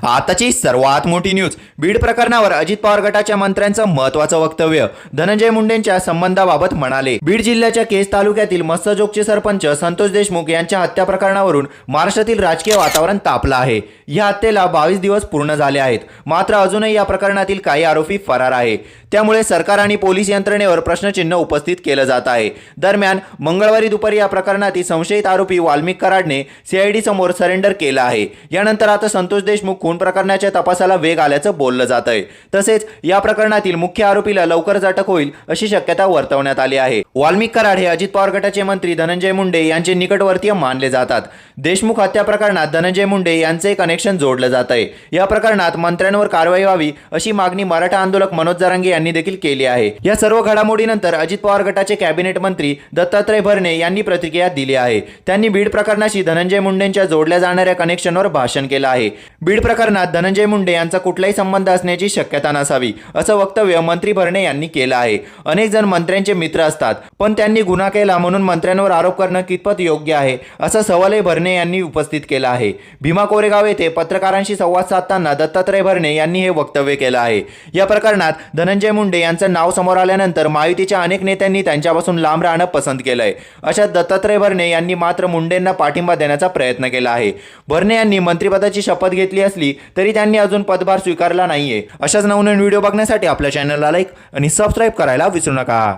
आताची सर्वात मोठी न्यूज बीड प्रकरणावर अजित पवार गटाच्या मंत्र्यांचं महत्त्वाचं वक्तव्य. धनंजय मुंडेंच्या संबंधाबाबत म्हणाले. बीड जिल्ह्याच्या केज तालुक्यातील मस्सजोगचे सरपंच संतोष देशमुख यांच्या हत्या प्रकरणावरून महाराष्ट्रातील राजकीय वातावरण तापलं आहे. या हत्येला 22 दिवस पूर्ण झाले आहेत. मात्र अजूनही या प्रकरणातील काही आरोपी फरार आहे. त्यामुळे सरकार आणि पोलीस यंत्रणेवर प्रश्नचिन्ह उपस्थित केलं जात आहे. दरम्यान मंगळवारी दुपारी या प्रकरणातील संशयित आरोपी वाल्मिक कराडने सीआयडी समोर सरेंडर केलं आहे. यानंतर आता संतोष देशमुख खून प्रकरणाच्या तपासाला वेग आल्याचं बोललं जात आहे. तसेच या प्रकरणातील मुख्य आरोपीला लवकरच अटक होईल अशी शक्यता वर्तवण्यात आली आहे. वाल्मिक कराड हे अजित पवार गटाचे मंत्री धनंजय मुंडे यांचे निकटवर्तीय मानले जातात. देशमुख हत्या प्रकरणात धनंजय मुंडे यांचे कनेक्शन जोडलं जात आहे. या प्रकरणात मंत्र्यांवर कारवाई व्हावी अशी मागणी मराठा आंदोलक मनोज जरांगे यांनी देखील केली आहे. या सर्व घडामोडीनंतर अजित पवार गटाचे कॅबिनेट मंत्री दत्तात्रय भरणे यांनी प्रतिक्रिया दिली आहे. त्यांनी बीड प्रकरणाशी धनंजय मुंडेंच्या जोडल्या जाणाऱ्या कनेक्शनवर भाषण केलं आहे. बीड प्रकरणात धनंजय मुंडे यांचा कुठलाही संबंध असण्याची शक्यता नसावी असं वक्तव्य मंत्री भरणे यांनी केलं आहे. अनेक जण मंत्र्यांचे मित्र असतात, पण त्यांनी गुन्हा केला म्हणून मंत्र्यांवर आरोप करणं कितपत योग्य आहे असा सवालही भरणे यांनी उपस्थित केला आहे. भीमा कोरेगाव येथे पत्रकारांशी संवाद साधताना दत्तात्रय भरणे यांनी हे वक्तव्य केलं आहे. या प्रकरणात धनंजय मुंडे यांचं नाव समोर आल्यानंतर महायुतीच्या अनेक नेत्यांनी त्यांच्यापासून लांब राहणं पसंत केलंय. अशात दत्तात्रय भरणे यांनी मात्र मुंडेंना पाठिंबा देण्याचा प्रयत्न केला आहे. भरणे यांनी मंत्रिपदाची शपथ घेतली असली तरी त्यांनी अजून पदभार स्वीकारला नाहीये. अशाच नवनवीन व्हिडिओ बघण्यासाठी आपल्या चॅनलला लाईक आणि सबस्क्राईब करायला विसरू नका.